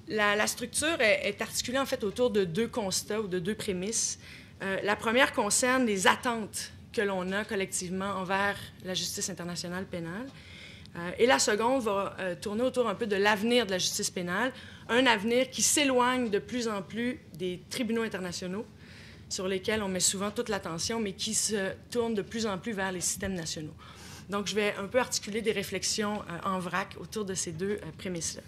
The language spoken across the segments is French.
La structure est articulée en fait autour de deux constats ou de deux prémisses. La première concerne les attentes que l'on a collectivement envers la justice internationale pénale. Et la seconde va tourner autour un peu de l'avenir de la justice pénale, un avenir qui s'éloigne de plus en plus des tribunaux internationaux, sur lesquels on met souvent toute l'attention, mais qui se tourne de plus en plus vers les systèmes nationaux. Donc, je vais un peu articuler des réflexions en vrac autour de ces deux prémisses-là.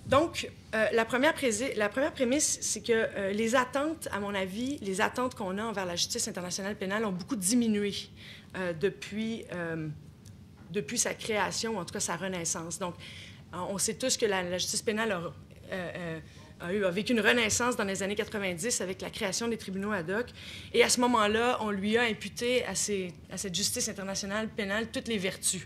Donc, la première prémisse, c'est que les attentes, à mon avis, les attentes qu'on a envers la justice internationale pénale ont beaucoup diminué depuis sa création, ou en tout cas sa renaissance. Donc, on sait tous que la justice pénale a vécu une renaissance dans les années 90 avec la création des tribunaux ad hoc. Et à ce moment-là, on lui a imputé à cette justice internationale pénale toutes les vertus.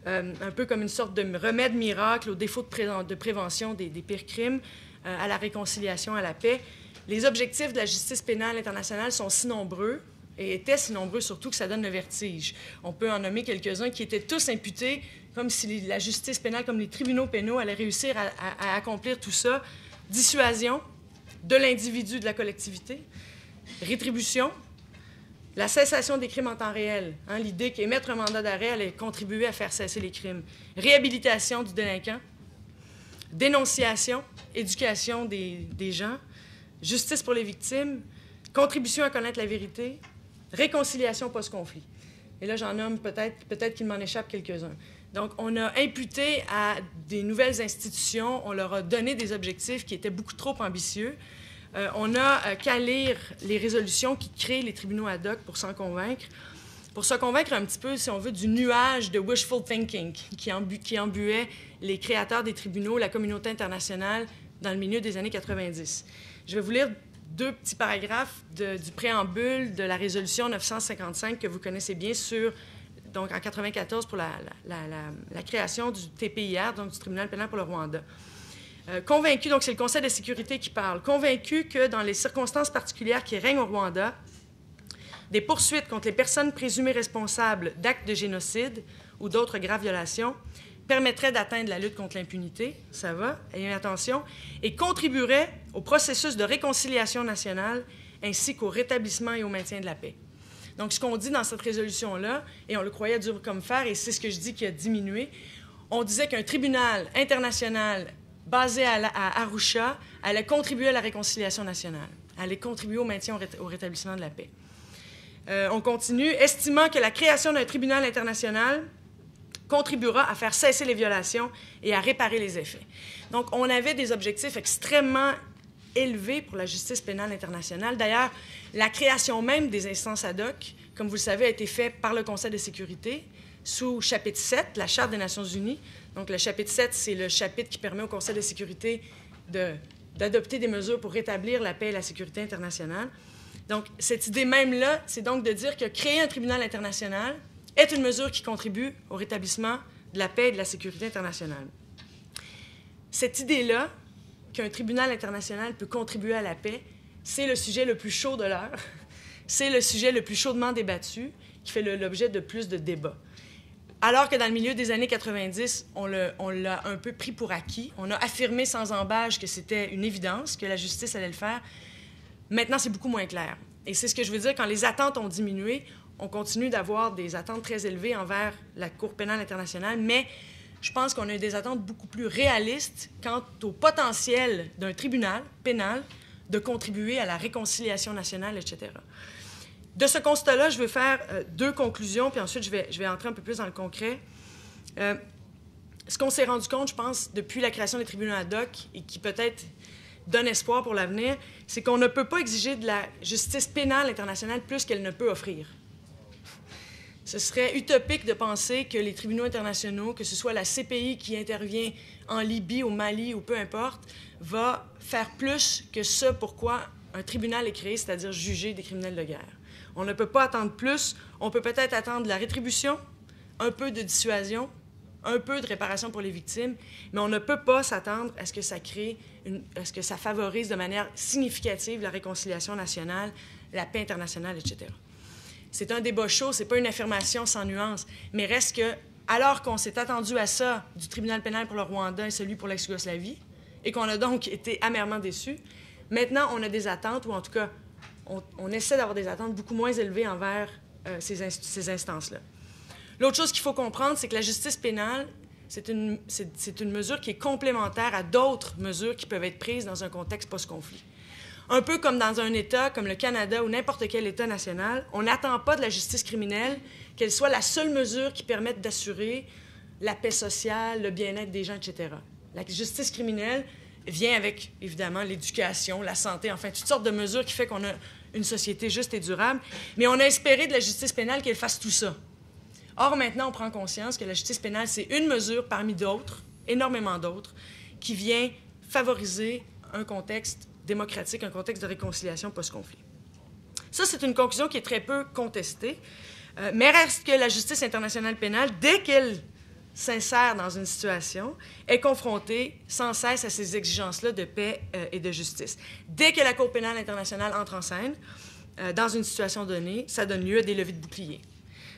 Un peu comme une sorte de remède miracle au défaut de prévention des pires crimes, à la réconciliation, à la paix. Les objectifs de la justice pénale internationale sont si nombreux, et étaient si nombreux surtout que ça donne le vertige. On peut en nommer quelques-uns qui étaient tous imputés comme si la justice pénale, comme les tribunaux pénaux, allaient réussir à accomplir tout ça. Dissuasion de l'individu, de la collectivité, rétribution, la cessation des crimes en temps réel, l'idée qu'émettre un mandat d'arrêt allait contribuer à faire cesser les crimes, réhabilitation du délinquant, dénonciation, éducation des gens, justice pour les victimes, contribution à connaître la vérité, réconciliation post-conflit. Et là, j'en nomme peut-être qu'il m'en échappe quelques-uns. Donc, on a imputé à des nouvelles institutions, on leur a donné des objectifs qui étaient beaucoup trop ambitieux. On a qu'à lire les résolutions qui créent les tribunaux ad hoc pour s'en convaincre. Pour se convaincre un petit peu, si on veut, du nuage de wishful thinking qui embuait les créateurs des tribunaux, la communauté internationale, dans le milieu des années 90. Je vais vous lire deux petits paragraphes du préambule de la résolution 955 que vous connaissez bien donc en 1994 pour la création du TPIR, donc du tribunal pénal pour le Rwanda. Convaincu, donc c'est le Conseil de sécurité qui parle, convaincu que dans les circonstances particulières qui règnent au Rwanda, des poursuites contre les personnes présumées responsables d'actes de génocide ou d'autres graves violations permettraient d'atteindre la lutte contre l'impunité, ça va, ayez attention, et contribuerait au processus de réconciliation nationale ainsi qu'au rétablissement et au maintien de la paix. Donc, ce qu'on dit dans cette résolution-là, et on le croyait dur comme fer, et c'est ce que je dis qui a diminué, on disait qu'un tribunal international basé à Arusha allait contribuer à la réconciliation nationale, allait contribuer au maintien au rétablissement de la paix. On continue, estimant que la création d'un tribunal international contribuera à faire cesser les violations et à réparer les effets. Donc, on avait des objectifs extrêmement élevés pour la justice pénale internationale. D'ailleurs, la création même des instances ad hoc, comme vous le savez, a été faite par le Conseil de sécurité sous chapitre 7, la Charte des Nations unies. Donc, le chapitre 7, c'est le chapitre qui permet au Conseil de sécurité d'adopter des mesures pour rétablir la paix et la sécurité internationale. Donc, cette idée même-là, c'est donc de dire que créer un tribunal international est une mesure qui contribue au rétablissement de la paix et de la sécurité internationale. Cette idée-là, qu'un tribunal international peut contribuer à la paix, c'est le sujet le plus chaud de l'heure. C'est le sujet le plus chaudement débattu, qui fait l'objet de plus de débats. Alors que dans le milieu des années 90, on l'a un peu pris pour acquis. On a affirmé sans embâche que c'était une évidence, que la justice allait le faire. Maintenant, c'est beaucoup moins clair. Et c'est ce que je veux dire, quand les attentes ont diminué, on continue d'avoir des attentes très élevées envers la Cour pénale internationale, mais je pense qu'on a des attentes beaucoup plus réalistes quant au potentiel d'un tribunal pénal de contribuer à la réconciliation nationale, etc. De ce constat-là, je veux faire deux conclusions, puis ensuite je vais entrer un peu plus dans le concret. Ce qu'on s'est rendu compte, je pense, depuis la création des tribunaux ad hoc, et qui peut-être donne espoir pour l'avenir, c'est qu'on ne peut pas exiger de la justice pénale internationale plus qu'elle ne peut offrir. Ce serait utopique de penser que les tribunaux internationaux, que ce soit la CPI qui intervient en Libye, au Mali ou peu importe, va faire plus que ce pourquoi un tribunal est créé, c'est-à-dire juger des criminels de guerre. On ne peut pas attendre plus. On peut peut-être attendre de la rétribution, un peu de dissuasion, un peu de réparation pour les victimes, mais on ne peut pas s'attendre à ce que ça à ce que ça favorise de manière significative la réconciliation nationale, la paix internationale, etc. C'est un débat chaud, c'est pas une affirmation sans nuance, mais reste que alors qu'on s'est attendu à ça du tribunal pénal pour le Rwanda et celui pour l'ex-Yougoslavie, et qu'on a donc été amèrement déçus, maintenant, on a des attentes, ou en tout cas, on essaie d'avoir des attentes beaucoup moins élevées envers ces instances-là. L'autre chose qu'il faut comprendre, c'est que la justice pénale, c'est une mesure qui est complémentaire à d'autres mesures qui peuvent être prises dans un contexte post-conflit. Un peu comme dans un État comme le Canada ou n'importe quel État national, on n'attend pas de la justice criminelle qu'elle soit la seule mesure qui permette d'assurer la paix sociale, le bien-être des gens, etc. La justice criminelle vient avec, évidemment, l'éducation, la santé, enfin, toutes sortes de mesures qui font qu'on a une société juste et durable. Mais on a espéré de la justice pénale qu'elle fasse tout ça. Or, maintenant, on prend conscience que la justice pénale, c'est une mesure parmi d'autres, énormément d'autres, qui vient favoriser un contexte démocratique, un contexte de réconciliation post-conflit. Ça, c'est une conclusion qui est très peu contestée, mais reste que la justice internationale pénale, dès qu'elle s'insère dans une situation, est confrontée sans cesse à ces exigences-là de paix et de justice. Dès que la Cour pénale internationale entre en scène, dans une situation donnée, ça donne lieu à des levées de boucliers.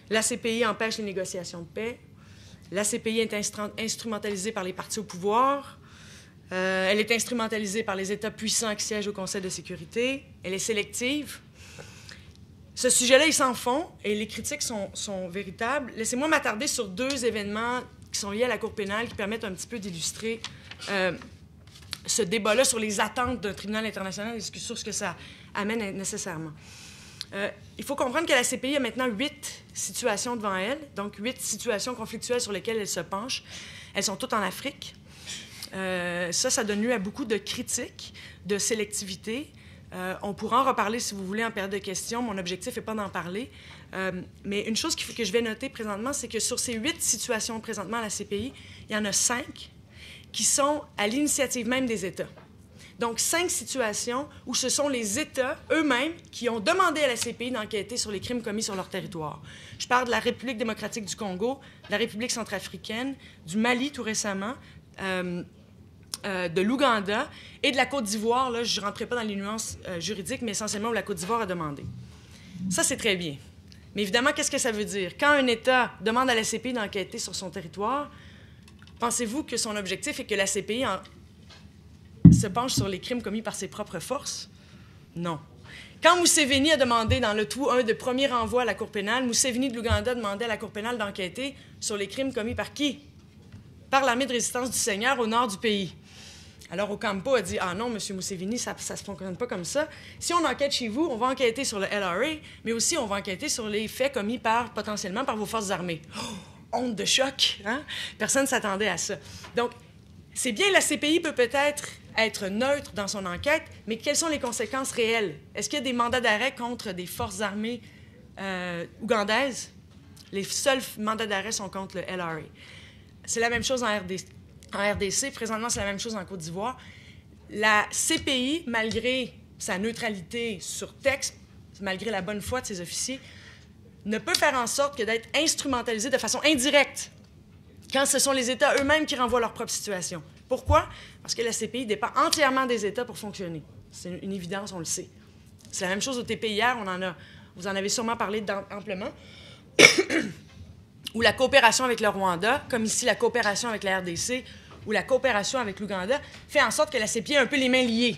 La CPI empêche les négociations de paix. La CPI est instrumentalisée par les partis au pouvoir. Elle est instrumentalisée par les États puissants qui siègent au Conseil de sécurité. Elle est sélective. Ce sujet-là, il s'en fond et les critiques sont véritables. Laissez-moi m'attarder sur deux événements qui sont liés à la Cour pénale qui permettent un petit peu d'illustrer ce débat-là sur les attentes d'un tribunal international et sur ce que ça amène nécessairement. Il faut comprendre que la CPI a maintenant 8 situations devant elle, donc 8 situations conflictuelles sur lesquelles elle se penche. Elles sont toutes en Afrique. Ça donne lieu à beaucoup de critiques, de sélectivité. On pourra en reparler si vous voulez en période de questions. Mon objectif n'est pas d'en parler. Mais une chose que je vais noter présentement, c'est que sur ces 8 situations présentement à la CPI, il y en a 5 qui sont à l'initiative même des États. Donc, 5 situations où ce sont les États eux-mêmes qui ont demandé à la CPI d'enquêter sur les crimes commis sur leur territoire. Je parle de la République démocratique du Congo, de la République centrafricaine, du Mali tout récemment, de l'Ouganda et de la Côte d'Ivoire. Là, je ne rentrerai pas dans les nuances juridiques, mais essentiellement où la Côte d'Ivoire a demandé. Ça, c'est très bien. Mais évidemment, qu'est-ce que ça veut dire? Quand un État demande à la CPI d'enquêter sur son territoire, pensez-vous que son objectif est que la CPI se penche sur les crimes commis par ses propres forces? Non. Quand Museveni a demandé dans le tout un de premier renvoi à la Cour pénale, Museveni de l'Ouganda demandait à la Cour pénale d'enquêter sur les crimes commis par qui? Par l'armée de résistance du Seigneur au nord du pays. Alors Ocampo a dit « Ah non, M. Museveni, ça ne fonctionne pas comme ça. Si on enquête chez vous, on va enquêter sur le LRA, mais aussi on va enquêter sur les faits commis potentiellement par vos forces armées. Oh, » Honte de choc, hein? Personne ne s'attendait à ça. Donc, c'est bien, la CPI peut peut-être être neutre dans son enquête, mais quelles sont les conséquences réelles? Est-ce qu'il y a des mandats d'arrêt contre des forces armées ougandaises? Les seuls mandats d'arrêt sont contre le LRA. C'est la même chose en RDC. Présentement, c'est la même chose en Côte d'Ivoire. La CPI, malgré sa neutralité sur texte, malgré la bonne foi de ses officiers, ne peut faire en sorte que d'être instrumentalisée de façon indirecte quand ce sont les États eux-mêmes qui renvoient leur propre situation. Pourquoi? Parce que la CPI dépend entièrement des États pour fonctionner. C'est une évidence, on le sait. C'est la même chose au TPIR, vous en avez sûrement parlé amplement, ou la coopération avec le Rwanda, comme ici la coopération avec la RDC ou la coopération avec l'Ouganda, fait en sorte que la CPI a un peu les mains liées.